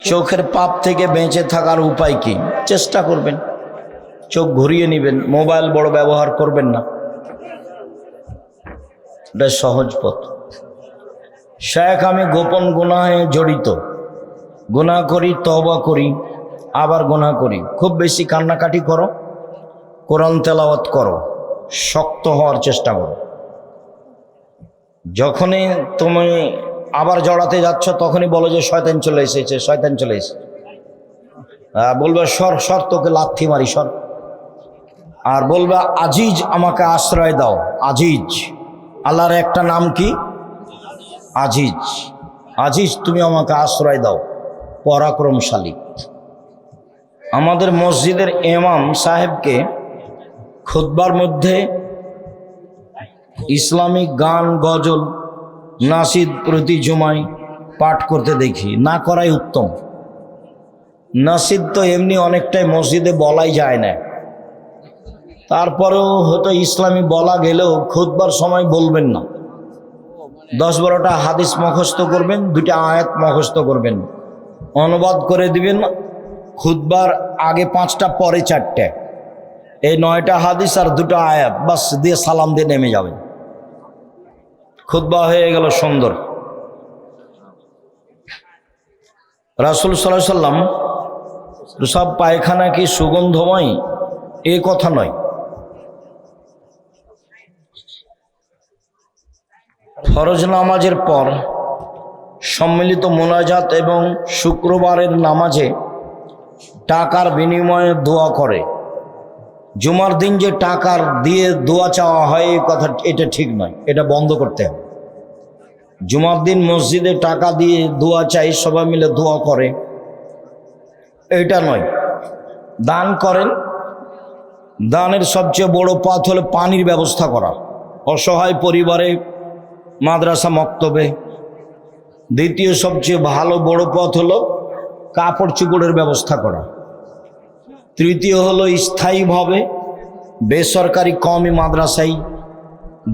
চোখের পাপ থেকে বেঁচে থাকার উপায় কি? চেষ্টা করবেন, চোখ ঘুরিয়ে নেবেন, মোবাইল বড় ব্যবহার করবেন না, এটা সহজ পথ। শেখ, আমি গোপন গুনাহে জড়িত, গুনাহ করি, তওবা করি, আবার গুনাহ করি। খুব বেশি কান্নাকাটি করো, কোরআন তেলাওয়াত করো, শক্ত হওয়ার চেষ্টা করো। যখনই তুমি আবার জড়াতে যাচ্ছ তখনই বলো যে শয়তান চলে এসেছে, শয়তান চলে এসেছে। বলবে সর সর, তোকে লাথি মারি সর। আর বলবে আজিজ, আমাকে আশ্রয় দাও। আজিজ, আল্লাহর একটা নাম কি? আজিজ। আজিজ, তুমি আমাকে আশ্রয় দাও, পরাক্রমশালী। আমাদের মসজিদের ইমাম সাহেবকে খুতবার মধ্যে ইসলামিক গান, গজল, নাসিদ প্রতি জুমায় পাঠ করতে দেখি। না করাই উত্তম। নাসিদ তো এমনি অনেকটাই মসজিদে বলাই যায় না, তারপরেও হয়তো ইসলামী বলা গেলেও খুতবার সময় বলবেন না। 10-12টা হাদিস মুখস্থ করবেন, 2টা আয়াত মুখস্থ করবেন, অনুবাদ করে দিবেন। খুতবার আগে 5টা, পরে 4টে, এই 9টা হাদিস আর 2টা আয়াত বাস দিয়ে সালাম দিয়ে নেমে যাবেন। খুতবা হয়ে গেল সুন্দর। রাসূল সাল্লাল্লাহু আলাইহি সাল্লাম সব পায়খানা কি সুগন্ধময়, এ কথা নয়। ফরজ নামাজের পর সম্মিলিত মোনাজাত এবং শুক্রবারের নামাজে টাকার বিনিময়ে দোয়া করে। জুমার দিন যে টাকার দিয়ে দোয়া চাওয়া হয়, এই কথা এটা ঠিক নয়, এটা বন্ধ করতে হবে। জুমার দিন মসজিদে টাকা দিয়ে দোয়া চাই, সবাই মিলে দোয়া করে, এটা নয়। দান করেন। দানের সবচেয়ে বড় পথ হলো পানির ব্যবস্থা করা, অসহায় পরিবারে, মাদ্রাসা, মক্তবে। দ্বিতীয় সবচেয়ে ভালো বড় পথ হলো কাপড় চোপড়ের ব্যবস্থা করা। তৃতীয় হলো স্থায়ীভাবে বেসরকারি কওমি মাদ্রাসায়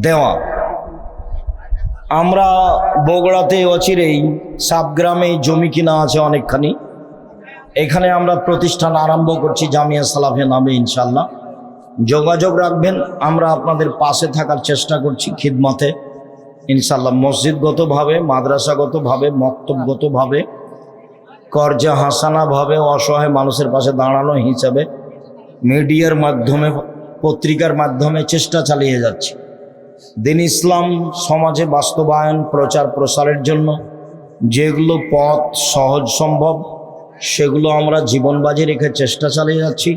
দেওয়া। আমরা বগুড়াতে অচিরেই সাবগ্রামে জমি কিনা আছে অনেকখানি, এখানে আমরা প্রতিষ্ঠান আরম্ভ করছি জামিয়া সালাফিয়া নামে। ইনশাল্লাহ যোগাযোগ রাখবেন, আমরা আপনাদের পাশে থাকার চেষ্টা করছি খিদমতে ইনশাল্লাহ। মসজিদগতভাবে, মাদ্রাসাগতভাবে, মক্তবগতভাবে, কর্জা হাসানাভাবে অসহায় মানুষের পাশে দাঁড়ানো হিসাবে মিডিয়ার মাধ্যমে, পত্রিকার মাধ্যমে চেষ্টা চালিয়ে যাচ্ছি। দিন ইসলাম সমাজে বাস্তবায়ন, প্রচার প্রসারের জন্য যেগুলো পথ সহজ সম্ভব সেগুলো আমরা জীবন বাজি রেখে চেষ্টা চালিয়ে যাচ্ছি।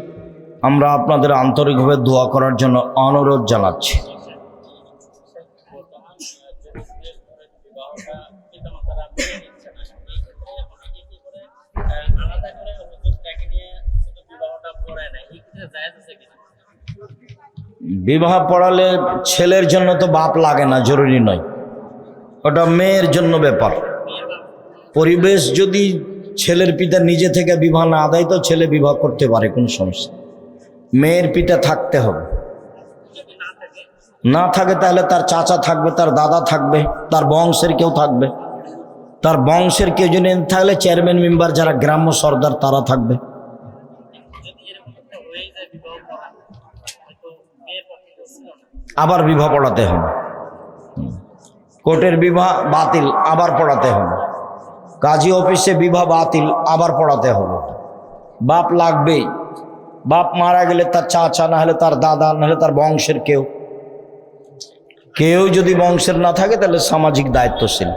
আমরা আপনাদের আন্তরিকভাবে দোয়া করার জন্য অনুরোধ জানাচ্ছি। বিবাহ পড়ালে ছেলের জন্য তো বাপ লাগে না, জরুরি নয়, ওটা মেয়ের জন্য ব্যাপার। পরিবেশ যদি ছেলের পিতা নিজে থেকে বিবাহ না আদায় তো ছেলে বিবাহ করতে পারে, কোনো সমস্যা। মেয়ের পিতা থাকতে হবে। না থাকে তাহলে তার চাচা থাকবে, তার দাদা থাকবে, তার বংশের কেউ থাকবে। তার বংশের কেউ যদি থাকলে চেয়ারম্যান মেম্বার, যারা গ্রাম্য সর্দার, তারা থাকবে। আবার বিবাহ পড়াতে হবে, কোর্টের বিবাহ বাতিল, আবার পড়াতে হবে। কাজী অফিসে বিবাহ বাতিল, আবার পড়াতে হবে। বাপ লাগবেই। বাপ মারা গেলে তার চাচা, না হলে তার দাদা, না হলে তার বংশের কেউ। কেউ যদি বংশের না থাকে তাহলে সামাজিক দায়িত্বশীল।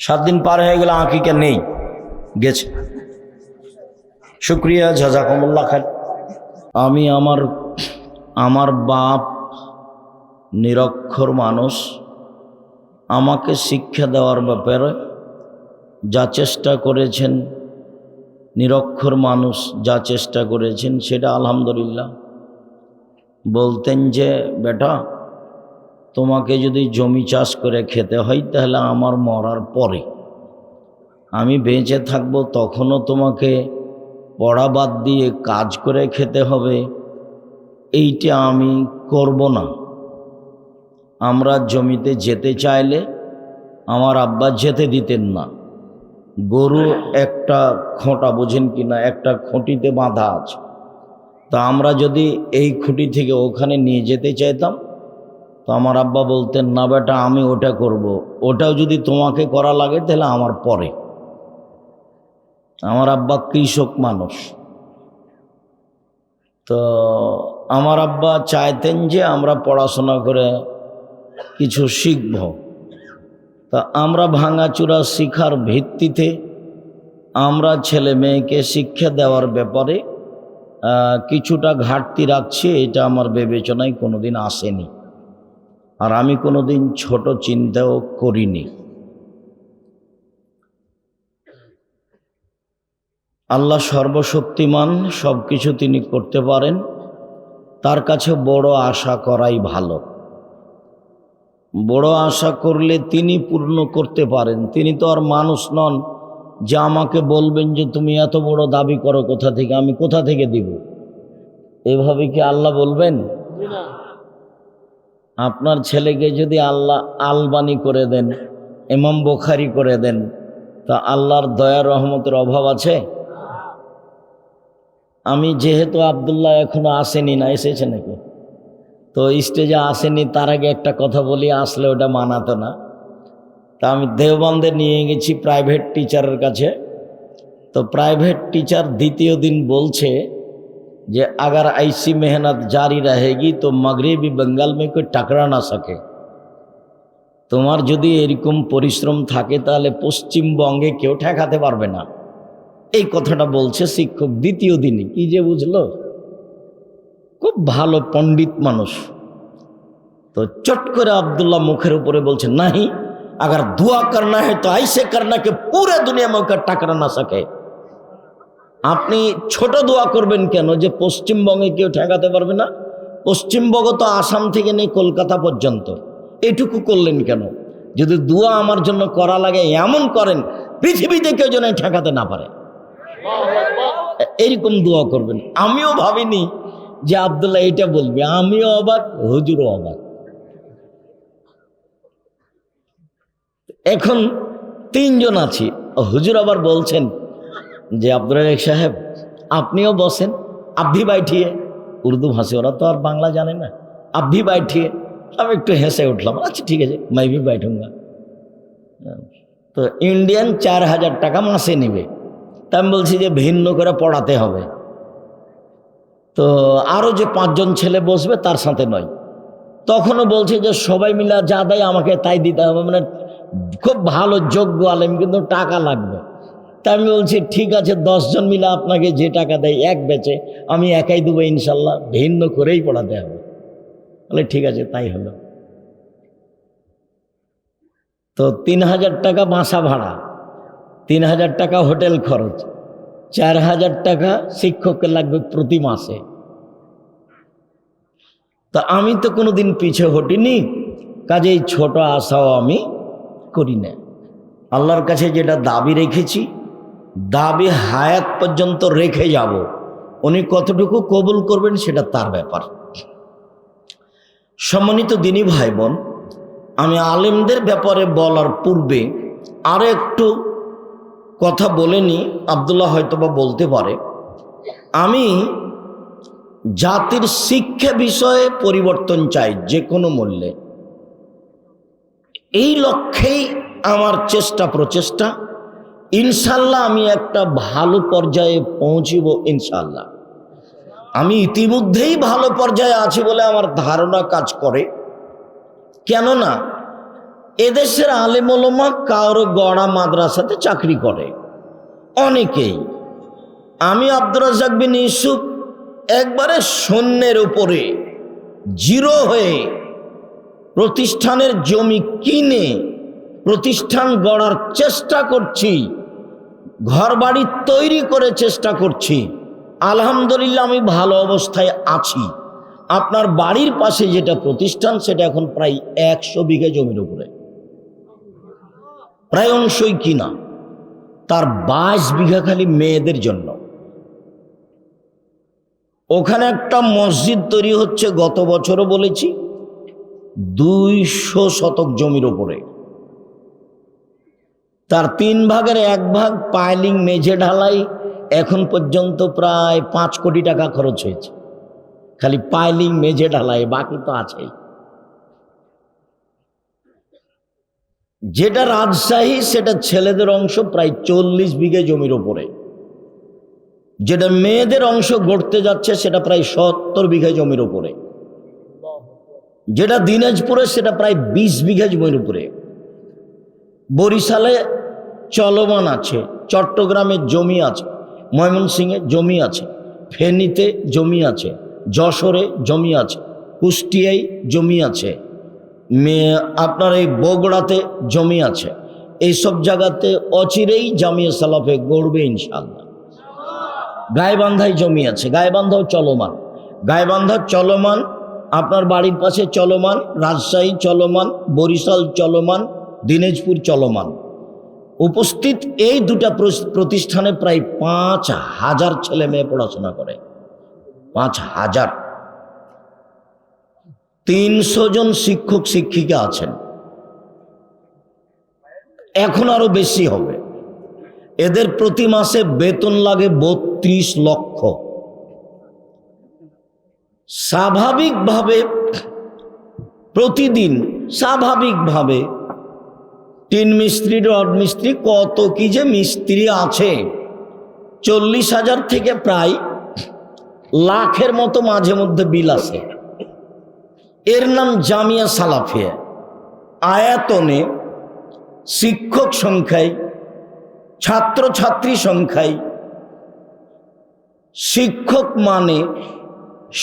7 দিন পার হয়ে গেলে আকিকা নেই, গেছে। শুক্রিয়া, জাযাকুমুল্লাহ খাইর। আমি আমার বাপ নিরক্ষর মানুষ, আমাকে শিক্ষা দেওয়ার ব্যাপারে যা চেষ্টা করেছেন, নিরক্ষর মানুষ যা চেষ্টা করেছেন সেটা আলহামদুলিল্লাহ। বলতেন যে বেটা, তোমাকে যদি জমি চাষ করে খেতে হয় তাহলে আমার মরার পরে, আমি বেঁচে থাকবো তখনও তোমাকে পড়া বাদ দিয়ে কাজ করে খেতে হবে, এইটা আমি করব না। আমরা জমিতে যেতে চাইলে আমার আব্বা যেতে দিতেন না, গরু একটা খোঁটা, বোঝেন কি না, একটা খুঁটিতে বাঁধা আছে। তা আমরা যদি এই খুঁটি থেকে ওখানে নিয়ে যেতে চাইতাম, তো আমার আব্বা বলতেন, না বেটা আমি ওটা করব, ওটাও যদি তোমাকে করা লাগে তাহলে আমার পরে। আমার আব্বা কৃষক মানুষ, তো আমার আব্বা চাইতেন যে আমরা পড়াশোনা করে কিছু শিখব। তা আমরা ভাঙাচুরা শিখার ভিত্তিতে আমরা ছেলে মেয়েকে শিক্ষা দেওয়ার ব্যাপারে কিছুটা ঘাটতি রাখছি, এটা আমার বিবেচনায় কোনোদিন আসেনি, আর আমি কোনোদিন ছোট চিন্তাও করিনি। আল্লাহ সর্বশক্তিমান, সব কিছু তিনি করতে পারেন, তার কাছে বড় আশা করাই ভালো। বড় আশা করলে তিনি পূর্ণ করতে পারেন। তিনি তো আর মানুষ নন যে আমাকে বলবেন যে তুমি এত বড় দাবি করো কোথা থেকে, আমি কোথা থেকে দিব। এভাবে কি আল্লাহ বলবেন? আপনার ছেলেকে যদি আল্লাহ আলবানি করে দেন, ইমাম বুখারী করে দেন, তা আল্লাহর দয়া রহমতের অভাব আছে? আমি যেহেতু আব্দুল্লাহ এখনো আসেনি, না এসেছে নাকি, তো স্টেজে আসেনি, তার আগে একটা কথা বলি, আসলে ওটা মানাতো না। তা আমি দেওবন্দে নিয়ে গেছি প্রাইভেট টিচারের কাছে। তো প্রাইভেট টিচার দ্বিতীয় দিন বলছে যে अगर ऐसी मेहनत जारी रहेगी तो मगरबी बंगाल में कोई टकरा ना सके। তোমার যদি এরকম পরিশ্রম থাকে তাহলে পশ্চিমবঙ্গে কেউ ঠেকাতে পারবে না। এই কথাটা বলছে শিক্ষক দ্বিতীয় দিনই। কি যে বুঝলো, খুব ভালো পণ্ডিত মানুষ। তো চট করে আব্দুল্লাহ মুখের উপরে বলছে, नहीं अगर दुआ करना है तो ऐसे करना कि पूरे दुनिया में कोई टकरा ना सके। আপনি ছোট দোয়া করবেন কেন যে পশ্চিমবঙ্গে কেউ ঠেকাতে পারবে না? পশ্চিমবঙ্গ তো আসাম থেকে নেই কলকাতা পর্যন্ত, এটুকু করলেন কেন? যদি দোয়া আমার জন্য করা লাগে এমন করেন পৃথিবীতে কেউ যেন ঠেকাতে না পারে, এরকম দোয়া করবেন। আমিও ভাবিনি যে আব্দুল্লাহ এটা বলবে, আমিও অবাক, হুজুরও অবাক। এখন তিনজন আছি, হুজুর আবার বলছেন যে আব্দুর রাজ্জাক সাহেব আপনিও বসেন, আব্বি বাইঠিয়ে। উর্দু ভাষী, ওরা তো আর বাংলা জানে না। আব্বি বাইঠিয়ে। আমি একটু হেসে উঠলাম, আচ্ছা ঠিক আছে, मैं भी बैठूंगा। তো ইন্ডিয়ান 4000 টাকা মাসে নেবে। তা আমি বলছি যে ভিন্ন করে পড়াতে হবে, তো আরও যে 5 জন ছেলে বসবে তার সাথে নয়। তখনও বলছে যে সবাই মিলে যা দেয় আমাকে তাই দিতে হবে, মানে খুব ভালো যোগ্য আলেম, কিন্তু টাকা লাগবে। তা আমি বলছি ঠিক আছে, 10 জন মিলে আপনাকে যে টাকা দেয় এক বেচে আমি একাই দেবো ইনশাল্লাহ, ভিন্ন করেই পড়াতে হবে। বলে ঠিক আছে, তাই হলো। তো 3000 টাকা বাসা ভাড়া, 3000 টাকা হোটেল খরচ, 4000 টাকা শিক্ষককে লাগবে প্রতি মাসে। তা আমি তো কোনোদিন পিছে হটিনি, কাজেই ছোট আশাও আমি করি না। আল্লাহর কাছে যেটা দাবি রেখেছি, দাবি হায়াত পর্যন্ত রেখে যাব। উনি কতটুকু কবুল করবেন সেটা তার ব্যাপার। সম্মানিত দিনী ভাই বোন, আমি আলেমদের ব্যাপারে বলার পূর্বে আরো একটু কথা বলে নি, আব্দুল্লাহ হয়তোবা বলতে পারে। আমি জাতির শিক্ষা বিষয়ে পরিবর্তন চাই যে কোনো মূল্যে। এই লক্ষ্যেই আমার চেষ্টা প্রচেষ্টা। ইনশাল্লাহ আমি একটা ভালো পর্যায়ে পৌঁছিব ইনশাল্লাহ। আমি ইতিমধ্যেই ভালো পর্যায়ে আছি বলে আমার ধারণা কাজ করে। কেননা এদেশের আলেম ওলামা কারো গড়া মাদ্রাসাতে চাকরি করে অনেকেই। আমি আব্দুর রাজ্জাক বিন ইউসুফ একবারে শূন্যের উপরে জিরো হয়ে প্রতিষ্ঠানের জমি কিনে প্রতিষ্ঠান গড়ার চেষ্টা করছি, ঘরবাড়ি তৈরি করে চেষ্টা করছি। আলহামদুলিল্লাহ আমি ভালো অবস্থায় আছি। আপনার বাড়ির পাশে যেটা প্রতিষ্ঠান সেটা এখন প্রায় 100 বিঘা জমির উপরে, প্রায় অংশই কিনা। তার 22 বিঘা খালি মেয়েদের জন্য। ওখানে একটা মসজিদ তৈরি হচ্ছে, গত বছরও বলেছি, 200 শতক জমির উপরে। তার 3 ভাগের 1 ভাগ পাইলিং মেঝে ঢালাই এখন পর্যন্ত প্রায় 5 কোটি টাকা খরচ হয়েছে খালি পাইলিং মেঝে ঢালাই, বাকি তো আছেই। যেটা রাজশাহী সেটা ছেলেদের অংশ প্রায় 40 বিঘে জমির ওপরে, যেটা মেয়েদের অংশ গড়তে যাচ্ছে সেটা প্রায় 70 বিঘা জমির উপরে, যেটা দিনাজপুরে সেটা প্রায় 20 বিঘা জমির উপরে, বরিশালে চলমান আছে, চট্টগ্রামে জমি আছে, ময়মনসিংহে জমি আছে, ফেনীতে জমি আছে, যশোরে জমি আছে, কুষ্টিয়ায় জমি আছে, আপনার এই বগুড়াতে জমি আছে। এইসব জায়গাতে অচিরেই জামিয়া সালাফে গড়বে ইনশাআল্লাহ। গাইবান্ধায় জমি আছে, গাইবান্ধাও চলমান, গাইবান্ধা চলমান, আপনার বাড়ির পাশে চলমান, রাজশাহী চলমান, বরিশাল চলমান, দিনাজপুর চলমান। উপস্থিত এই 2টা প্রতিষ্ঠানে প্রায় 5,000 ছেলে মেয়ে পড়াশোনা করে, 5,000। 300 জন শিক্ষক শিক্ষিকা আছেন, এখন আরো বেশি হবে। এদের প্রতি মাসে বেতন লাগে 32 লক্ষ। স্বাভাবিকভাবে প্রতিদিন স্বাভাবিকভাবে 3 মিস্ত্রি, রড মিস্ত্রি, কত কি যে মিস্ত্রি আছে, 40,000 থেকে প্রায় লাখের মতো মাঝে মধ্যে বিল আছে। এর নাম জামিয়া সালাফিয়া। আয়াতনে, শিক্ষক সংখ্যায়, ছাত্রছাত্রী সংখ্যায়, শিক্ষক মানে,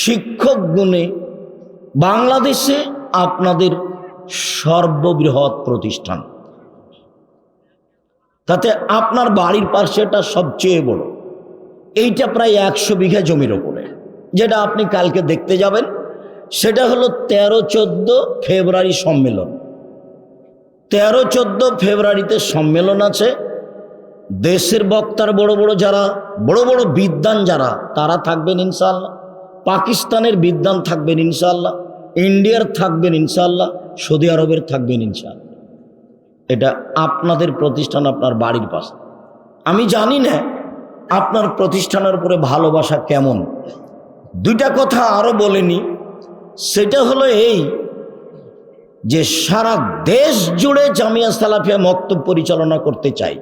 শিক্ষক গুণে বাংলাদেশে আপনাদের সর্ববৃহৎ প্রতিষ্ঠান। তাতে আপনার বাড়ির পাশে এটা সবচেয়ে বড়, এইটা প্রায় 100 বিঘা জমির ওপরে। যেটা আপনি কালকে দেখতে যাবেন সেটা হলো 13-14 ফেব্রুয়ারি সম্মেলন। 13-14 ফেব্রুয়ারিতে সম্মেলন আছে। দেশের বক্তার বড় বড় যারা, বড় বড় বিদ্বান যারা, তারা থাকবেন ইনশাআল্লাহ। পাকিস্তানের বিদ্বান থাকবেন ইনশাআল্লাহ, ইন্ডিয়ার থাকবেন ইনশাআল্লাহ, সৌদি আরবের থাকবেন ইনশাআল্লাহ। এটা আপনাদের প্রতিষ্ঠান, আপনার বাড়ির পাশে। আমি জানি না আপনার প্রতিষ্ঠানের উপরে ভালোবাসা কেমন। 2টা কথা আরো বলেনি, সেটা হলো এই যে সারা দেশ জুড়ে জামিয়া সালাফিয়া মক্তব পরিচালনা করতে চাই।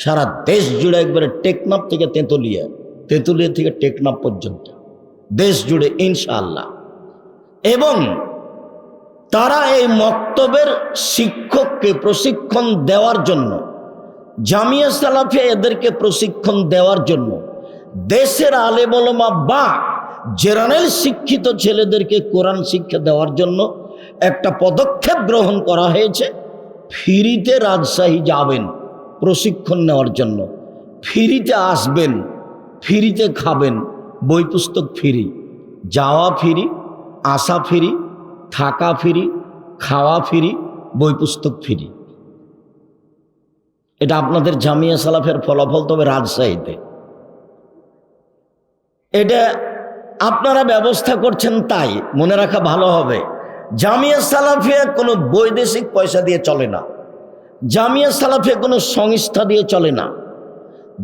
সারা দেশ জুড়ে, একবারে টেকনাফ থেকে তেঁতুলিয়া, তেঁতুলিয়া থেকে টেকনাফ পর্যন্ত দেশ জুড়ে ইনশাআল্লাহ। এবং তারা এই মক্তবের শিক্ষককে প্রশিক্ষণ দেওয়ার জন্য, জামিয়া সালাফিয়া এদেরকে প্রশিক্ষণ দেওয়ার জন্য দেশের আলেম ওলামা বা জেনারেল শিক্ষিত ছেলেদেরকে কোরআন শিক্ষা দেওয়ার জন্য একটা পদক্ষেপ গ্রহণ করা হয়েছে। ফ্রিতে রাজশাহী যাবেন প্রশিক্ষণ নেওয়ার জন্য, ফ্রিতে আসবেন, ফ্রিতে খাবেন, বই পুস্তক ফ্রি, যাওয়া ফ্রি, আসা ফ্রি, থাকা ফ্রি, খাওয়া ফ্রি, বই পুস্তক ফ্রি। এটা আপনাদের জামিয়া সালাফের ফলাফল। তবে রাজশাহীতে এটা আপনারা ব্যবস্থা করছেন, তাই মনে রাখা ভালো হবে। জামিয়া সালাফিয়া কোনো বৈদেশিক পয়সা দিয়ে চলে না, জামিয়া সালাফিয়া কোনো সংস্থা দিয়ে চলে না,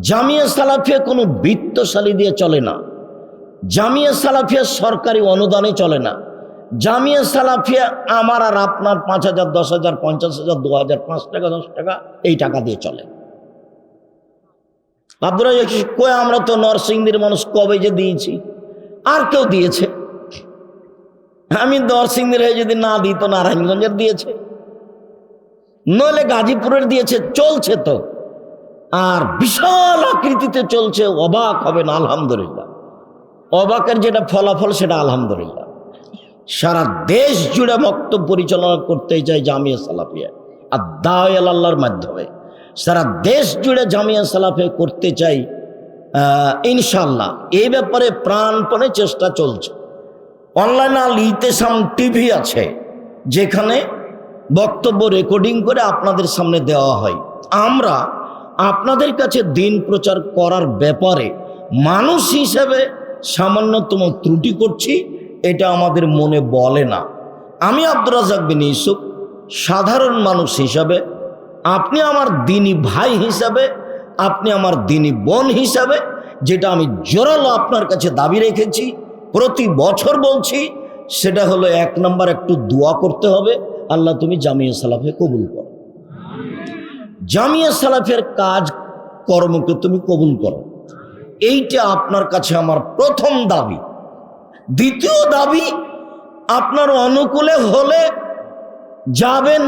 জামিয়া সালাফিয়া কোনো বিত্তশালী দিয়ে চলে না, জামিয়া সালাফিয়া সরকারি অনুদানে চলে না। জামিয়া সালাফিয়া আমার আর আপনার 5,000, 10,000, 50,000, 2,000, 5 টাকা, 10 টাকা এই টাকা দিয়ে চলে। আপনারা কই, আমরা তো নরসিংদীর মানুষ, কবে যে দিয়েছি, আর কেউ দিয়েছে। আমি নরসিংদীর হয়ে যদি না দিই তো নারায়ণগঞ্জের দিয়েছে, নইলে গাজীপুরের দিয়েছে, চলছে তো। আর বিশাল আকৃতিতে চলছে, অবাক হবেন। আলহামদুলিল্লাহ, অবাকের যেটা ফলাফল সেটা আলহামদুলিল্লাহ। সারা দেশ জুড়ে মক্তব পরিচালনা করতে চাই জামিয়া সালাফিয়া আর দাওয়ায়ে আল্লাহর মাধ্যমে। সারা দেশ জুড়ে জামিয়া সালাফিয়া করতে চাই ইনশাআল্লাহ। এই ব্যাপারে প্রাণপণে চেষ্টা চলছে। অনলাইনে আল ইতেসাম টিভি আছে, যেখানে বক্তব্য রেকর্ডিং করে আপনাদের সামনে দেওয়া হয়। আমরা আপনাদের কাছে দিন প্রচার করার ব্যাপারে মানুষ হিসেবে সামান্যতম ত্রুটি করছি, এটা আমাদের মনে বলে না। আমি আব্দুর রাজ্জাক বিন ইউসুফ সাধারণ মানুষ হিসাবে আপনি আমার দিনী ভাই হিসাবে, আপনি আমার দিনী বোন হিসাবে, যেটা আমি জোরালো আপনার কাছে দাবি রেখেছি, প্রতি বছর বলছি, সেটা হলো 1 নম্বর একটু দোয়া করতে হবে, আল্লাহ তুমি জামিয়া সালাফে কবুল করো, জামিয়া সালাফের কাজ কর্মকে তুমি কবুল করো। এইটা আপনার কাছে আমার প্রথম দাবি। দ্বিতীয় দাবি, আপনার অনুকূলে হলে যাবেন,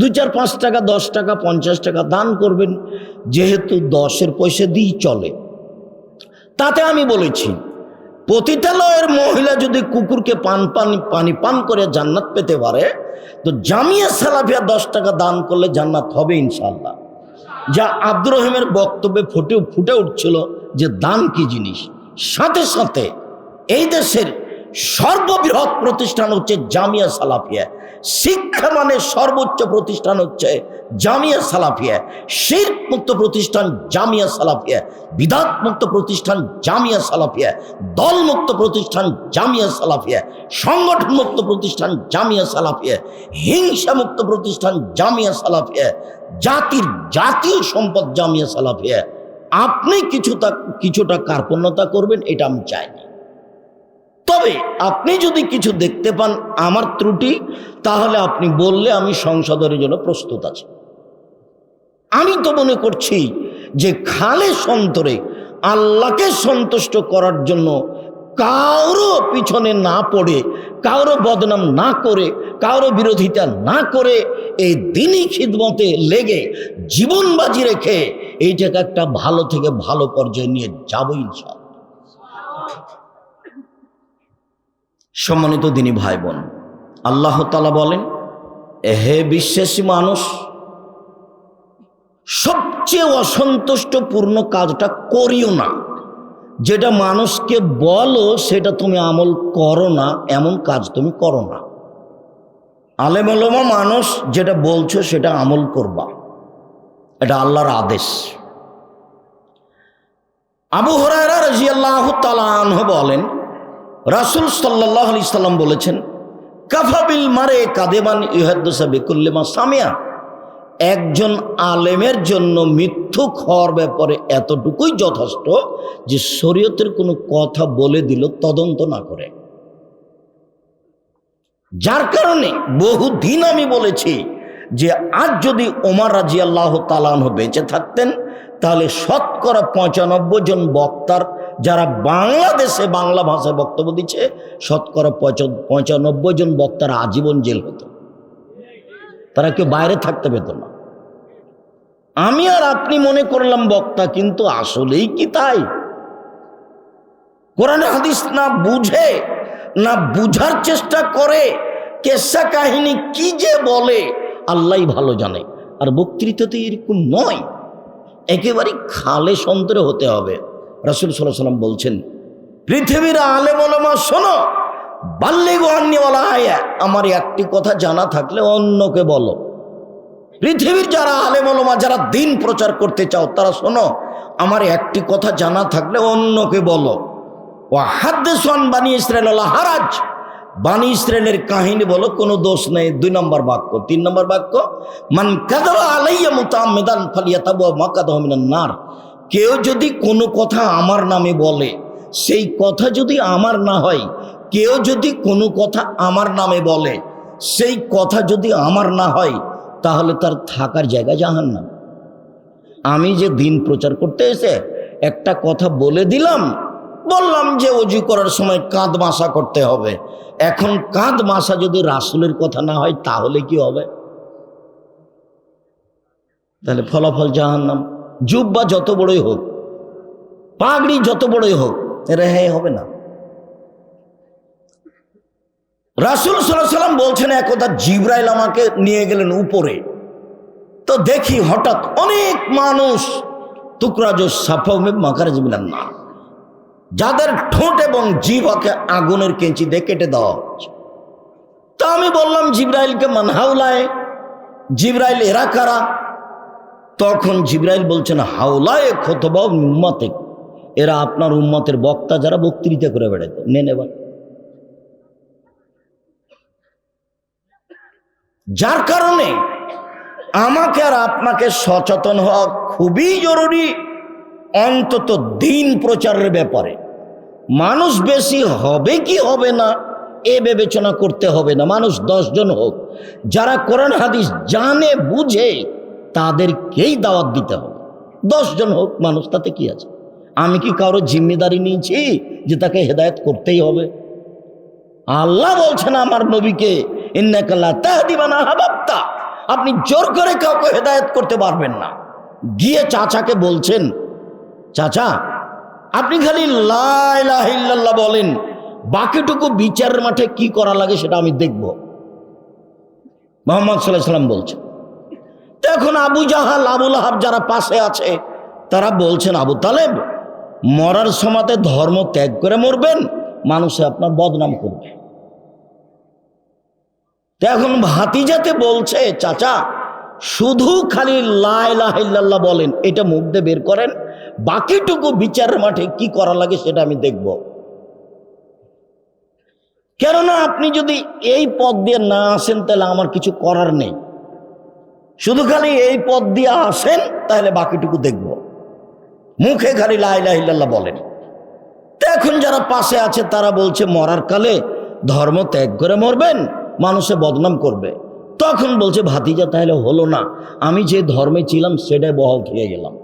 2, 4, 5 টাকা, 10 টাকা, 50 টাকা দান করবেন, যেহেতু 10-এর পয়সা দিয়েই চলে। তাতে আমি বলেছি, পতিতালয়ের মহিলা যদি কুকুরকে পানি পান করে জান্নাত পেতে পারে, তো জামিয়া সালাফিয়া 10 টাকা দান করলে জান্নাত হবে ইনশাআল্লাহ। যা আব্দুর রহিমের বক্তব্যে ফুটে উঠছিল যে দান কি জিনিস। সাথে সাথে এই দেশের সর্ববৃহৎ প্রতিষ্ঠান হচ্ছে জামিয়া সালাফিয়া, শিক্ষা মানে সর্বোচ্চ প্রতিষ্ঠান হচ্ছে জামিয়া সালাফিয়া, শিরক মুক্ত প্রতিষ্ঠান জামিয়া সালাফিয়া, বিদআত মুক্ত প্রতিষ্ঠান জামিয়া সালাফিয়া, দল মুক্ত প্রতিষ্ঠান জামিয়া সালাফিয়া, সংগঠন মুক্ত প্রতিষ্ঠান জামিয়া সালাফিয়া, হিংসা মুক্ত প্রতিষ্ঠান জামিয়া সালাফিয়া, জাতীয় সম্পদ জামিয়া সালাফিয়া। আপনি কিছুটা কার্পণ্যতা করবেন, এটা আমি চাইনি। তবে আপনি যদি কিছু দেখতে পান আমার ত্রুটি, তাহলে আপনি বললে আমি সংশোধনের জন্য প্রস্তুত আছি। আমি তো মনে করছি যে খালেস অন্তরে আল্লাহকে সন্তুষ্ট করার জন্য কারো পিছনে না পড়ে, কারো বদনাম না করে, কারো বিরোধিতা না করে, এই দিনই খিদমতে লেগে জীবন বাজি রেখে এইটাকে একটা ভালো থেকে ভালো পর্যায়ে নিয়ে যাবো ইনশাআল্লাহ। সম্মানিত দিনী ভাই বোন, আল্লাহ তাআলা বলেন, হে বিশ্বাসী মানুষ, সবচেয়ে অসন্তুষ্টপূর্ণ কাজটা করিও না। যেটা মানুষকে বলো সেটা তুমি আমল করো না, এমন কাজ তুমি করো না। আলেম ওলামা মানুষ যেটা বলছো সেটা আমল করবা, এটা আল্লাহর আদেশ। আবু হুরায়রা রাদিয়াল্লাহু তাআলা আনহু বলেন, রাসূল সাল্লাল্লাহু আলাইহি সাল্লাম বলেছেন, কাফা বিল মারে কাদেবান ইউহাদ্দিসু বিকুল্লি মা সামিয়া। একজন আলেমের জন্য মিথ্যুক হওয়ার ব্যাপারে এতটুকুই যথেষ্ট যে শরীয়তের কোনো কথা বলে দিল তদন্ত না করে। যার কারণে বহুদিন আমি বলেছি যে আজ যদি ওমর রাদিয়াল্লাহু তাআলা আনহু বেঁচে থাকতেন, তাহলে শতকরা 95 জন বক্তার, যারা বাংলাদেশে বাংলা ভাষায় বক্তব্য দিচ্ছে, শতকরা 95 জন বক্তার আজীবন জেল হতো, তারা কেউ বাইরে থাকতে পেত না। আমি আর আপনি মনে করলাম বক্তা, কিন্তু আসলেই কি তাই? কোরআন হাদিস না বুঝে, না বুঝার চেষ্টা করে, কেসা কাহিনী কি যে বলে আল্লাহই ভালো জানে। আর বক্তৃতা তো এরকম নয়, একেবারে খালেস অন্তরে হতে হবে। রাসূল সাল্লাল্লাহু আলাইহি ওয়াসাল্লাম বলছেন, পৃথিবীর আলেম ওলামা শোনো, বাল্লিগু আন্নী ওয়ালা আয়া, আমার একটি কথা জানা থাকলে অন্যকে বলো। পৃথিবীর যারা আলেম ওলামা, যারা দিন প্রচার করতে চাও, তারা শোনো, আমার একটি কথা জানা থাকলে অন্যকে বলো। ওয়া হাদ্দিসু আন বানি ইসরাঈল ওয়ালা হারাজ, বানি ইসরাঈলের কাহিনী বলো, কোনো দোষ নেই। 2 নম্বর বাক্য। 3 নম্বর বাক্য, মান কাযাবা আলাইয়া মুতাআম্মিদান ফালিয়াতাবাওয়া মাকাদাহু মিনান নার। কেউ যদি কোনো কথা আমার নামে বলে, সেই কথা যদি আমার না হয়, কেউ যদি কোনো কথা আমার নামে বলে, সেই কথা যদি আমার না হয়, তাহলে তার থাকার জায়গা জাহান্নাম। আমি যে দিন প্রচার করতে এসে একটা কথা বলে দিলাম, বললাম যে ওযু করার সময় কাঁধ মাসা করতে হবে। এখন কাঁধ মাসা যদি রাসূলের কথা না হয়, তাহলে কি হবে? তাহলে ফলাফল জাহান্নাম। জুব্বা যত বড়ই হোক, পাগড়ি যত বড়ই হোক, রেহাই হবে না। রাসূল সাল্লাল্লাহু আলাইহি ওয়াসাল্লাম বলছেন, একদা জিবরাইল আমাকে নিয়ে গেলেন উপরে। তো দেখি হঠাৎ অনেক মানুষ, তুকরাজু সাফাউম মাকারাজ মিনান নার, যাদের ঠোঁট এবং জিহ্বাকে আগুনের কেঁচি দিয়ে কেটে দেওয়া হচ্ছে। তো আমি বললাম জিবরাইলকে, মান হাউলায়, জিবরাইল এরা কারা? তখন জিবরাইল বলছেন, হাউলায়ে খুতবা উম্মতিক, এরা আপনার উম্মতের বক্তা, যারা বক্তৃতা করে বেড়াতো। নেন এবার। যার কারণে আমাকে আর আপনাকে সচেতন হওয়া খুবই জরুরি, অন্তত দিন প্রচারের ব্যাপারে। মানুষ বেশি হবে কি হবে না এ বিবেচনা করতে হবে না। মানুষ 10 জন হোক, যারা কোরআন হাদিস জানে বুঝে তাদেরকেই দাওয়াত দিতে হবে। 10 জন হোক মানুষ, তাতে কি আছে? আমি কি কারো জিম্মেদারি নিয়েছি যে তাকে হেদায়েত করতেই হবে? আল্লাহ বলছেন আমার নবীকে, ইন্নাকা লা তাহদি মান আহবাবতা, আপনি জোর করে কাউকে হেদায়েত করতে পারবেন না। গিয়ে চাচাকে বলছেন, চাচা আপনি খালি লা ইলাহা ইল্লাল্লাহ বলেন, বাকিটুকু বিচারের মাঠে কি করা লাগে সেটা আমি দেখব। মুহাম্মদ সাল্লাল্লাহু আলাইহি ওয়াসাল্লাম বলছেন। এখন আবু জাহাল, আবু লাহাব যারা পাশে আছে তারা বলছেন, আবু তালেব মরার সময়তে ধর্ম ত্যাগ করে মরবেন, মানুষে আপনার বদনাম করবে। এখন ভাতিজাতে বলছে, চাচা শুধু খালি লা ইলাহা ইল্লাল্লাহ বলেন, এটা মুখ দিয়ে বের করেন, বাকিটুকু বিচারের মাঠে কি করা লাগে সেটা আমি দেখব। কেননা আপনি যদি এই পথ দিয়ে না আসেন তাহলে আমার কিছু করার নেই, শুধু খালি এই পথ দিয়ে আসেন তাহলে বাকিটুকু দেখব। মুখে খালি লা ইলাহা ইল্লাল্লাহ বলেন। তো এখন যারা পাশে আছে তারা বলছে মরার কালে ধর্ম ত্যাগ করে মরবেন, মানুষে বদনাম করবে। তখন বলছে, ভাতিজা তাহলে হলো না, আমি যে ধর্মে ছিলাম সেটাই বহাল খেয়ে গেলাম।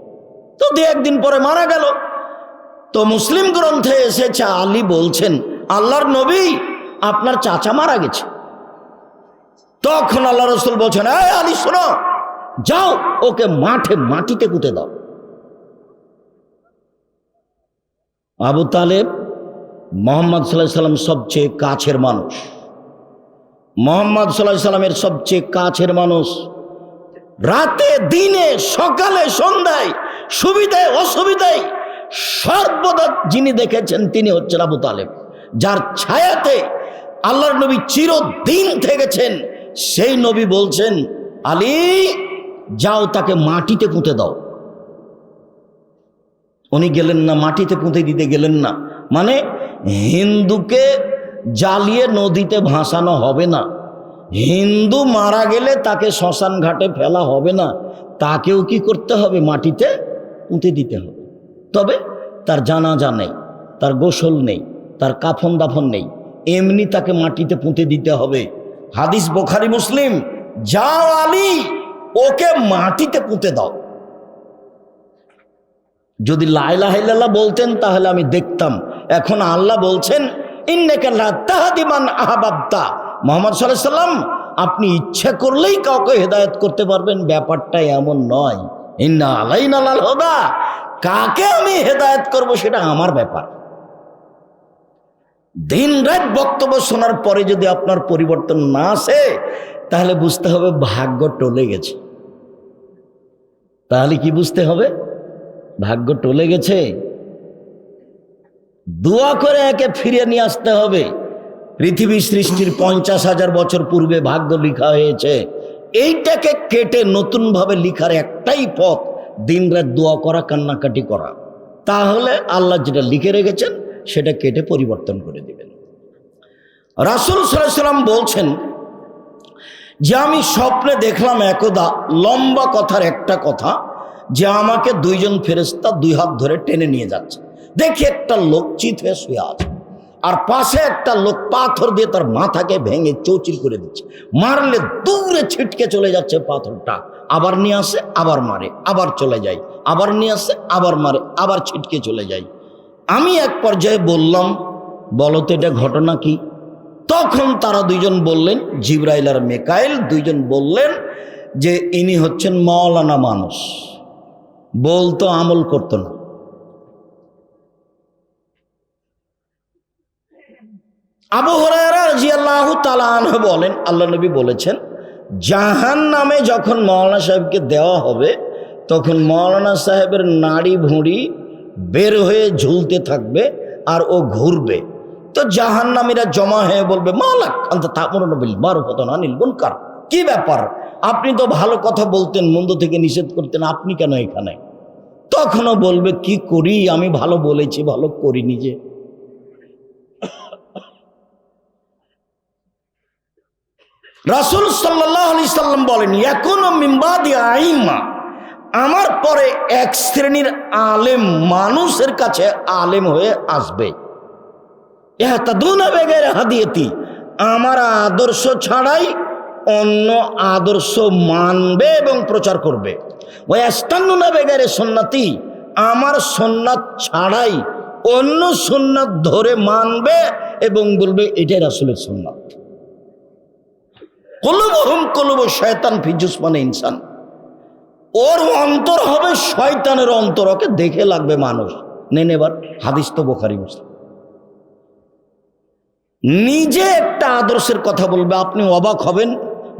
তো 2-1 দিন পরে মারা গেল। তো মুসলিম গ্রন্থে এসেছে, আলী বলছেন, আল্লাহর নবী আপনার চাচা মারা গেছে। তখন আল্লাহ রসুল বলছেন, এই আলী শোনো, যাও ওকে মাটিতে পুঁতে দাও। আবু তালেব মুহাম্মদ সাল্লাল্লাহু আলাইহি সাল্লাম সবচেয়ে কাছের মানুষ, মুহাম্মদ সাল্লাল্লাহু আলাইহি সাল্লামের সবচেয়ে কাছের মানুষ। রাতে দিনে সকালে সন্ধ্যায় সুবিধায় অসুবিধায় সর্বদা যিনি দেখেছেন তিনি হচ্ছেন আবু তালেব, যার ছায়াতে আল্লাহর নবী চিরদিন থেকেছেন। সেই নবী বলছেন, আলী যাও তাকে মাটিতে পুঁতে দাও। উনি গেলেন না, মাটিতে পুঁতে দিতে গেলেন না। মানে হিন্দুকে জ্বালিয়ে নদীতে ভাসানো হবে না, হিন্দু মারা গেলে তাকে শ্মশান ঘাটে ফেলা হবে না, তাকেও কি করতে হবে? মাটিতে পুঁতে দিতে হবে। তবে তার জানাজা নেই, তার গোসল নেই, তার কাফন দাফন নেই, এমনি তাকে মাটিতে পুঁতে দিতে হবে। হাদিস বুখারী মুসলিম। যাও আলী ওকে মাটিতে পুঁতে দাও। যদি লা ইলাহা ইল্লাল্লাহ বলতেন তাহলে আমি দেখতাম। এখন আল্লাহ বলছেন, ইন্নাকা লা তাহদি মান আহবাবতা, মুহাম্মদ সাল্লাল্লাহু আলাইহি সাল্লাম আপনি ইচ্ছা করলেই কাউকে হেদায়েত করতে পারবেন, ব্যাপারটা এমন নয়। ইন্না আলাইনা লাল হুদা, কাকে আমি হেদায়েত করব সেটা আমার ব্যাপার। দিন রাত বক্তব্য শোনার পরে যদি আপনার পরিবর্তন না আসে তাহলে বুঝতে হবে ভাগ্য টলে গেছে। তাহলে কি বুঝতে হবে? ভাগ্য টলে গেছে। দোয়া করে একে ফিরিয়ে নিয়ে আসতে হবে। পৃথিবী সৃষ্টির 50,000 বছর পূর্বে ভাগ্য লিখা হয়েছে, এইটাকে কেটে নতুনভাবে লিখার একটাই পথ, দিন রাত দোয়া করা, কান্নাকাটি করা। তাহলে আল্লাহ যেটা লিখে রেখেছেন সেটা কেটে পরিবর্তন করে দিবেন। রাসূল সাল্লাল্লাহু আলাইহি ওয়াসাল্লাম বলছেন যে আমি স্বপ্নে দেখলাম একদা, লম্বা কথার একটা কথা, যে আমাকে 2 জন ফেরেশতা 2 হাত ধরে টেনে নিয়ে যাচ্ছে। দেখি একটা লোক চিত হয়ে শুয়ে আছে, আর পাশে একটা লোক পাথর দিয়ে তার মাথাকে ভেঙে চৌচির করে দিচ্ছে। মারলে দূরে ছিটকে চলে যাচ্ছে পাথরটা, আবার নিয়ে আসে, আবার মারে, আবার চলে যায়, আবার নিয়ে আসে, আবার মারে, আবার ছিটকে চলে যায়। আমি এক পর্যায়ে বললাম, বলো তো এটা ঘটনা কি? তখন তারা 2 জন বললেন, জিবরাইল আর মিকাইল 2 জন বললেন যে ইনি হচ্ছেন মাওলানা মানুষ, বলতো আমল করতো না। আবু হুরায়রা রাদিয়াল্লাহু তাআলা আনহু বলেন, আল্লাহ নবী বলেছেন, জাহান্নামে যখন মাওলানা সাহেবকে দেওয়া হবে তখন মাওলানা সাহেবের নাড়ি ভুঁড়ি বের হয়ে ঝুলতে থাকবে আর ও ঘুরবে। তো জাহান্নামীরা জমা হয়ে বলবে, মালাক আনতা তা'মুরুনা বিল মারুফ ওয়া তানহা আনিল মুনকার, কি ব্যাপার, আপনি তো ভালো কথা বলতেন, মন্দ থেকে নিষেধ করতেন, আপনি কেন এখানে? তখনও বলবে, কি করি, আমি ভালো বলেছি, ভালো করিনি যে। রাসূল সাল্লাল্লাহু আলাইহি সাল্লাম বলেন, ইয়াকুনু মিন বাদি আইম্মা, আমার পরে এক শ্রেণীর আলেম মানুষের কাছে আলেম হয়ে আসবে, ইহতাদুনা বিগাইরি হাদিয়াতি, আমার আদর্শ ছাড়াই অন্য আদর্শ মানবে এবং প্রচার করবে। ওয়াস্তান্নুনা বিগাইরি সুন্নতি, আমার সুন্নাত ছাড়াই অন্য সুন্নাত ধরে মানবে এবং বলবে এটাই রাসূলের সুন্নাত। কুলুবুহুম কুলুবু শয়তান ফি জুসমানি ইনসান, ওর অন্তর হবে শয়তানের অন্তর, ওকে দেখে লাগবে মানুষ। নেন এবার হাদিস তো বুখারী মুসলিম। নিজে একটা আদর্শের কথা বলবে, আপনি অবাক হবেন।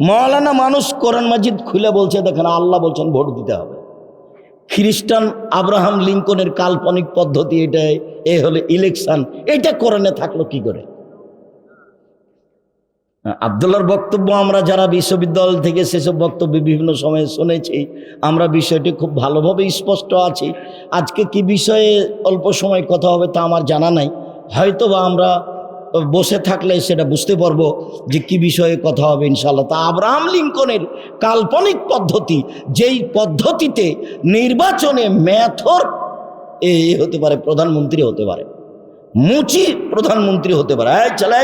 মাওলানা মানুষ কোরআন মাজিদ খুলে বলছে, দেখেন আল্লাহ বলছেন ভোট দিতে হবে। খ্রিস্টান আব্রাহাম লিঙ্কনের কাল্পনিক পদ্ধতি এটাই, এ হলে ইলেকশন, এটা কোরআনে থাকলো কি করে? আব্দুল্লাহর বক্তব্য আমরা যারা বিশ্ববিদ্যালয় থেকে সেসব বক্তব্য বিভিন্ন সময়ে শুনেছি, আমরা বিষয়টি খুব ভালোভাবে স্পষ্ট আছি। আজকে কি বিষয়ে অল্প সময় কথা হবে তা আমার জানা নাই, হয়তো বা আমরা বসে থাকলে সেটা বুঝতে পারবো যে কি বিষয়ে কথা হবে ইনশাআল্লাহ। তা আব্রাহাম লিঙ্কনের কাল্পনিক পদ্ধতি, যেই পদ্ধতিতে নির্বাচনে মেথর এ হতে পারে, প্রধানমন্ত্রী হতে পারে, মুচি প্রধানমন্ত্রী হতে পারে। চলে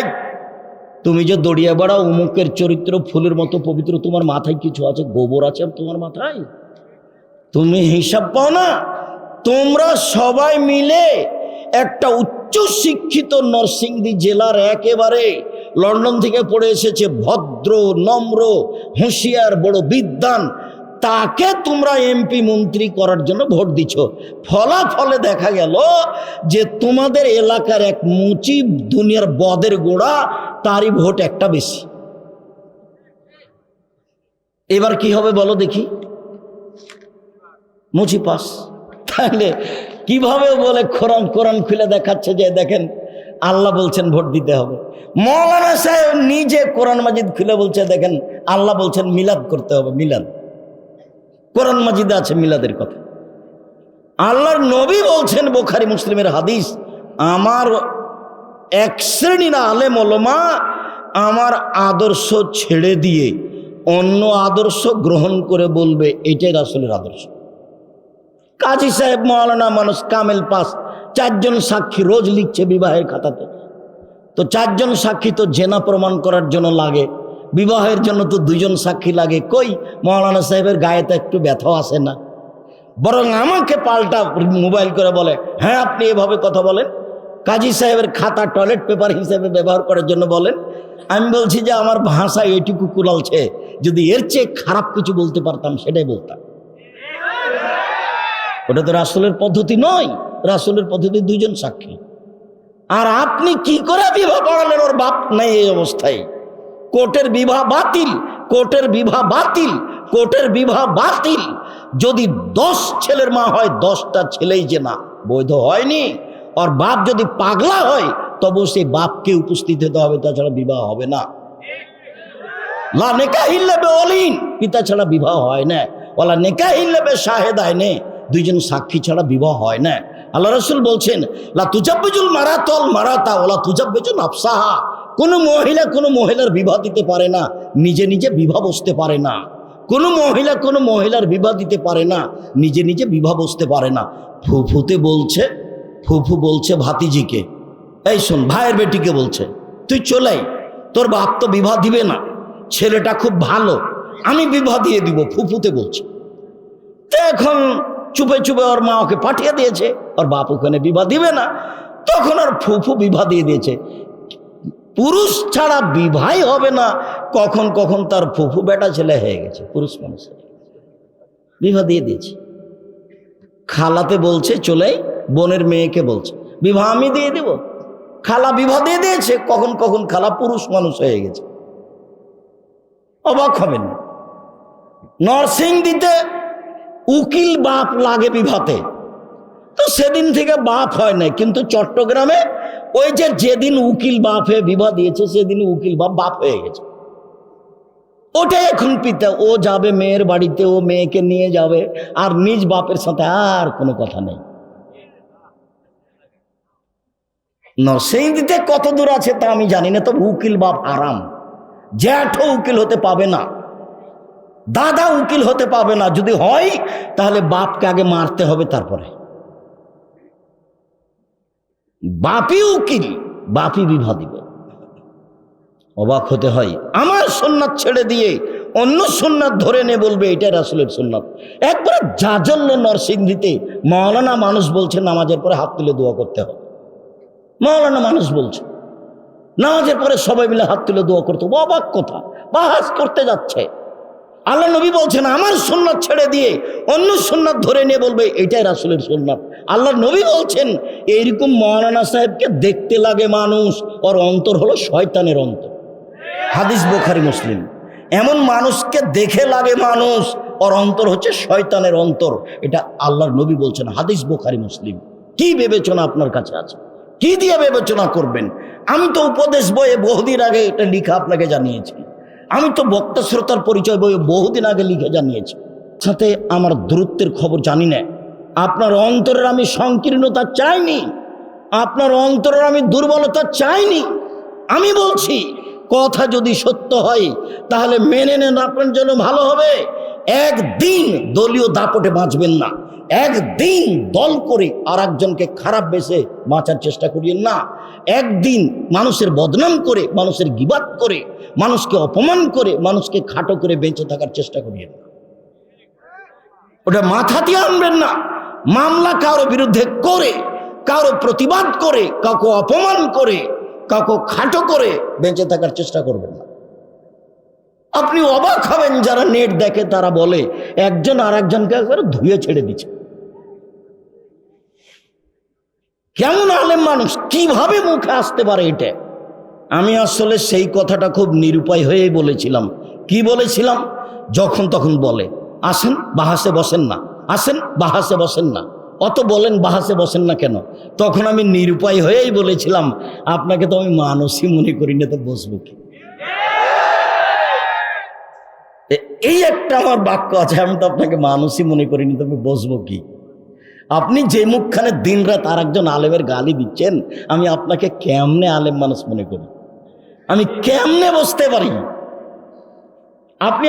তুমি যে দড়িয়ে বেড়াও উমুকের চরিত্র ফুলের মতো পবিত্র, তোমার মাথায় কিছু আছে, গোবর আছে তোমার মাথায়, তুমি হিসাব পাও না? তোমরা সবাই মিলে একটা উচ্চ শিক্ষিত নরসিংদী জেলার একেবারে লন্ডন থেকে পড়ে এসেছে ভদ্র নম্র হুঁশিয়ার বড় বিদ্বান, তাকে তোমরা এমপি মন্ত্রী করার জন্য ভোট দিচ্ছ। ফলাফলে দেখা গেল যে তোমাদের এলাকার এক মুচি দুনিয়ার বদের গোড়া, তারই ভোট একটা বেশি। এবার কি হবে বলো দেখি? মুচি পাস। তাহলে কিভাবে বলে কোরআন খুলে দেখাচ্ছে যে দেখেন আল্লাহ বলছেন ভোট দিতে হবে। মৌলানা সাহেব নিজে কোরআন মাজিদ খুলে বলছে দেখেন আল্লাহ বলছেন মিলাদ করতে হবে। মিলাদ কোরআন মাজিদে আছে মিলাদের কথা। আল্লাহর নবী বলছেন, বুখারী মুসলিমের হাদিস, আমার এক শ্রেণীর আলেম ওলামা আমার আদর্শ ছেড়ে দিয়ে অন্য আদর্শ গ্রহণ করে বলবে এটাই রাসূলের আদর্শ। কাজী সাহেব মাওলানা মানুষ কামেল পাস, 4 জন সাক্ষী রোজ লিখছে বিবাহের খাতাতে। তো 4 জন সাক্ষী তো জেনা প্রমাণ করার জন্য লাগে, বিবাহের জন্য তো 2 জন সাক্ষী লাগে। কই মাওলানা সাহেবের গায়ে তো একটু ব্যথাও আসে না, বরং আমাকে পাল্টা মোবাইল করে বলে হ্যাঁ আপনি এভাবে কথা বলেন, কাজী সাহেবের খাতা টয়লেট পেপার হিসেবে ব্যবহার করার জন্য বলেন। আমি বলছি যে আমার ভাষা এইটুকু কুলালছে, যদি এর চেয়ে খারাপ কিছু বলতে পারতাম সেটাই বলতাম। ওটা তো রাসূলের পদ্ধতি নয়, রাসূলের পদ্ধতি 2 জন সাক্ষী। আর আপনি কি করে বিবাহ পড়ালেন? ওর বাপ নেই এই অবস্থায়, কোর্টের বিবাহ বাতিল, কোর্টের বিবাহ বাতিল, কোর্টের বিবাহ বাতিল। যদি 10 ছেলের মা হয় 10টা ছেলেই যে না বৈধ হয়নি। আর বাপ যদি পাগলা হয় তবু সেই বাপকে উপস্থিত হতে হবে, তাছাড়া বিবাহ হবে না। লা নিকাহ ইল্লা বিওয়ালিন, পিতা ছাড়া বিবাহ হয় না। ওয়ালা নিকাহ ইল্লা বিশাহিদাইনে, 2 জন সাক্ষী ছাড়া বিবাহ হয় না। আল্লাহ রাসূল বলছেন লা তুজাব্বিজুল মারাতাল মারাতা ওয়ালা তুজাব্বিজু নাফসাহা, কোনো মহিলা কোনো মহিলার বিবাহ দিতে পারে না, নিজে নিজে বিবাহ বসতে পারে না। কোনো মহিলা কোনো মহিলার বিবাহ দিতে পারে না, নিজে নিজে বিবাহ বসতে পারে না। ফুফু বলছে ভাতিজিকে, এই শোন ভাইয়ের বেটিকে বলছে তুই চলে, তোর বাপ তো বিবাহ দিবে না, ছেলেটা খুব ভালো, আমি বিবাহ দিয়ে দিব, ফুফুতে বলছে। তো এখন চুপে চুপে ওর মা ওকে পাঠিয়ে দিয়েছে, ওর বাপ ওখানে বিবাহ দিবে না, তখন ওর ফুফু বিবাহ দিয়ে দিয়েছে। পুরুষ ছাড়া বিবাহই হবে না, কখন কখন তার ফুফু বেটা ছেলে হয়ে গেছে, পুরুষ মানুষের বিবাহ দিয়ে দিয়েছে। খালাতে বলছে চলে, বোনের মেয়েকে বলছে বিবাহ আমি দিয়ে দেব, খালা বিবাহ দিয়ে দিয়েছে, কখন কখন খালা পুরুষ মানুষ হয়ে গেছে। অবাক হবেন, নরসিংদীতে উকিল বাপ লাগে বিবাহতে, তো সেদিন থেকে বাপ হয় না। কিন্তু চট্টগ্রামে ওই যে যেদিন উকিল বাপ হয়ে বিবাহ দিয়েছে সেদিন উকিল বাপ হয়ে গেছে। ওটাই এখন পিতা, ও যাবে মেয়ের বাড়িতে, ও মেয়েকে নিয়ে যাবে, আর নিজ বাপের সাথে আর কোনো কথা নেই। নরসিংদীতে কত দূর আছে তা আমি জানি না, তবে উকিল বাপ হারাম। জ্যাঠও উকিল হতে পাবে না, দাদা উকিল হতে পাবে না। যদি হয় তাহলে বাপকে আগে মারতে হবে, তারপরে বাপই উকিল, বাপই বিবাহ দিবে। অবাক হতে হয়। আমার সুন্নাত ছেড়ে দিয়ে অন্য সুন্নাত ধরে নে বলবে এটা রাসূলের সুন্নাত। একবারে জাজল্য নরসিংদীতে মাওলানা মানুষ বলছে নামাজের পরে হাত তুলে দোয়া করতে হবে। মাওলানা মানুষ বলছে নামাজের পরে সবাই মিলে হাত তুলে দোয়া করতে হবে। অবাক কথা, বাহাস করতে যাচ্ছে। আল্লাহ নবী বলছেন আমার সুন্নাত ছেড়ে দিয়ে অন্য সুন্নাত ধরে নিয়ে বলবে এটাই রাসূলের সুন্নাত। আল্লাহ নবী বলছেন এইরকম মাওলানা সাহেবকে দেখতে লাগে মানুষ, ওর অন্তর হলো শয়তানের অন্তর। হাদিস বুখারী মুসলিম। এমন মানুষকে দেখে লাগে মানুষ, ওর অন্তর হচ্ছে শয়তানের অন্তর। এটা আল্লাহর নবী বলছেন, হাদিস বুখারী মুসলিম। কি বিবেচনা আপনার কাছে আছে? কি দিয়ে বিবেচনা করবেন? আমি তো উপদেশ বইয়ে বহুদিন আগে এটা লিখা আপনাকে জানিয়েছি। আমি তো বক্তা শ্রোতার পরিচয় বইয়ে বহুদিন আগে লিখে জানিয়েছি। সাথে আমার দূরত্বের খবর জানি না। আপনার অন্তরের আমি সংকীর্ণতা চাইনি, আপনার অন্তরের আমি দুর্বলতা চাইনি। আমি বলছি কথা যদি সত্য হয় তাহলে মেনে নেন, আপনার জন্য ভালো হবে। একদিন দলীয় দাপটে বাঁচবেন না, একদিন দল করে আর একজনকে খারাপ বেসে বাঁচার চেষ্টা করিয়েন না। একদিন মানুষের বদনাম করে, মানুষের গিবাত করে, মানুষকে অপমান করে, মানুষকে খাটো করে বেঁচে থাকার চেষ্টা করিয়েন না। ওটা মাথা দিয়ে আনবেন না। মামলা কারো বিরুদ্ধে করে, কারো প্রতিবাদ করে, কাউকে অপমান করে, কাউকে খাটো করে বেঁচে থাকার চেষ্টা করবেন না। আপনি অবাক হবেন, যারা নেট দেখে তারা বলে একজন আর একজনকে একবারে ধুয়ে ছেড়ে দিচ্ছে। কেমন আলেম মানুষ, কিভাবে মুখে আসতে পারে এটা? আমি আসলে সেই কথাটা খুব নিরুপায় হয়েই বলেছিলাম। কি বলেছিলাম? যখন তখন বলে আসেন বাহাসে বসেন না, আসেন বাহাসে বসেন না, অত বলেন বাহাসে বসেন না কেন? তখন আমি নিরুপায় হয়েই বলেছিলাম আপনাকে তো আমি মানুষই মনে করি না, তো বসবো কি? এই একটা আমার বাক্য আছে, আমি তো আপনাকে মানুষই মনে করিনি, তবে বসবো কি? আপনি যে মুখখানে দিন রাত আর একজন আলেমের গালি দিচ্ছেন, আমি আপনাকে কেমনে আলেম মানুষ মনে করি? আমি কেমনে বসতে পারি? আপনি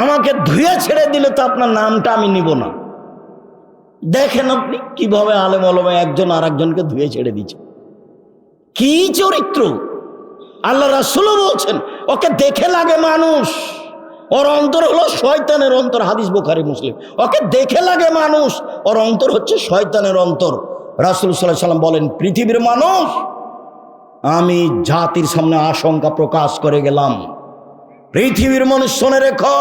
আমাকে ধুয়ে ছেড়ে দিলে তো আপনার নামটা আমি নিব না। দেখেন আপনি কিভাবে আলেম ওলামা একজন আর একজনকে ধুয়ে ছেড়ে দিচ্ছে। কি চরিত্র! আল্লাহ রাসূলও বলছেন ওকে দেখে লাগে মানুষ, ওর অন্তর হলো শয়তানের অন্তর। হাদিস বুখারী মুসলিম। ওকে দেখে লাগে মানুষ, ওর অন্তর হচ্ছে শয়তানের অন্তর। রাসূল সাল্লাল্লাহু আলাইহি ওয়াসাল্লাম বলেন পৃথিবীর মানুষ, আমি জাতির সামনে আশঙ্কা প্রকাশ করে গেলাম, পৃথিবীর মানুষ শুনে রেখো,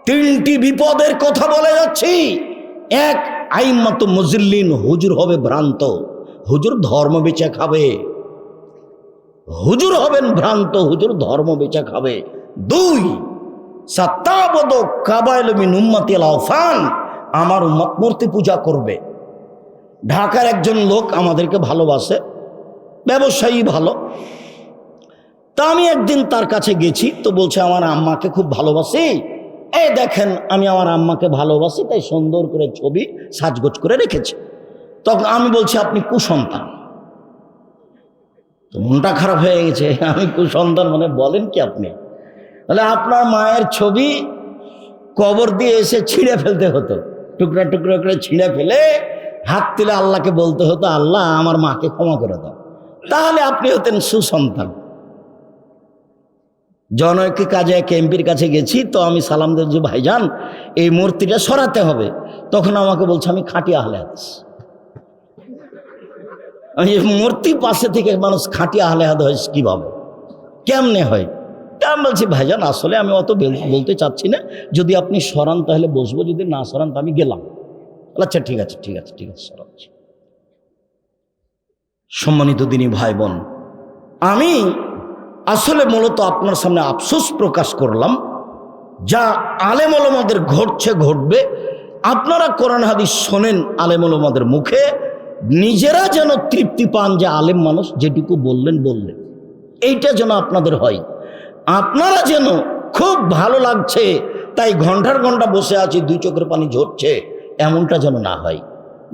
তিনটি বিপদের কথা বলে যাচ্ছি। এক, আইম্মাতু মুজিল্লিন, হুজুর হবে ভ্রান্ত, হুজুর ধর্ম বেচে খাবে, হুজুর হবেন ভ্রান্ত, হুজুর ধর্ম বেচে খাবে। দুই, সাত্তাবদ কাবাইল মিন উম্মতিল আওফান, আমার উম্মত মূর্তি পূজা করবে। ঢাকার একজন লোক আমাদেরকে ভালোবাসে, ব্যবসায়ী ভালো। তা আমি একদিন তার কাছে গেছি, তো বলছে আমার আম্মাকে খুব ভালোবাসি, এই দেখেন আমি আমার আম্মাকে ভালোবাসি, তাই সুন্দর করে ছবি সাজগোজ করে রেখেছি। তখন আমি বলছি আপনি কুসন্তান। তো মনটা খারাপ হয়ে গেছে, আমি কুসন্তান মানে বলেন কি আপনি? তাহলে আপনার মায়ের ছবি কবর দিয়ে এসে ছিঁড়ে ফেলতে হতো, টুকরা টুকরা করে ছিঁড়ে ফেলে হাত তুলে আল্লাহকে বলতে হতো আল্লাহ আমার মাকে ক্ষমা করে দাও, তাহলে আপনি হতেন সুসন্তান। জনৈক কাজে এক এমপির কাছে গেছি, তো আমি সালাম দিই যে ভাইজান এই মূর্তিটা সরাতে হবে। তখন আমাকে বলছে আমি খাঁটি আহলে হাদিস। আমি মূর্তি পাশে থেকে মানুষ খাঁটি আহলে হাদিস কিভাবে, কেমনে হয়? আমি বলছি ভাইজান আসলে আমি অত বলতে চাচ্ছি না, যদি আপনি সরান তাহলে বসবো, যদি না সরান তো আমি গেলাম। আচ্ছা ঠিক আছে ঠিক আছে ঠিক আছে সরাচ্ছি। সম্মানিত দিনী ভাই বোন, আমি আসলে মূলত আপনার সামনে আফসোস প্রকাশ করলাম, যা আলেম ওলামাদের ঘটছে ঘটবে। আপনারা কোরআন হাদিস শোনেন আলেম ওলামাদের মুখে, নিজেরা যেন তৃপ্তি পান যে আলেম মানুষ যেটুকু বললেন বললেন, এইটা যেন আপনাদের হয়। আপনারা যেন খুব ভালো লাগছে তাই ঘন্টার ঘন্টা বসে আছি, দুই চোখের পানি ঝরছে, এমনটা যেন না হয়।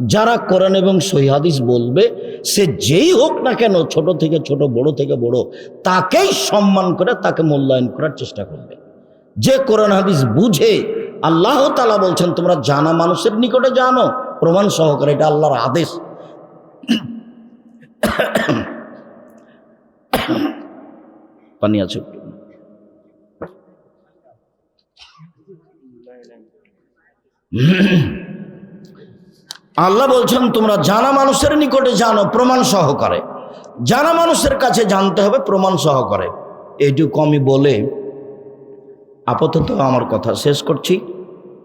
যারা কোরআন এবং সহিহ হাদিস বলবে, সে যেই হোক না কেন, ছোট থেকে ছোট, বড় থেকে বড়, তাকেই সম্মান করে তাকে মূল্যায়ন করার চেষ্টা করবে। যে কোরআন হাদিস বুঝে, আল্লাহ তাআলা বলছেন তোমরা জানা মানুষের নিকটে জানো প্রমাণ সহকারে, এটা আল্লাহর আদেশ। পানি আছে? আল্লাহ বলছেন তোমরা জানা মানুষের নিকটে জানো প্রমাণ সহকারে। জানা মানুষের কাছে জানতে হবে প্রমাণ সহকারে। এইটুকু আমি বলে আপাতত আমার কথা শেষ করছি।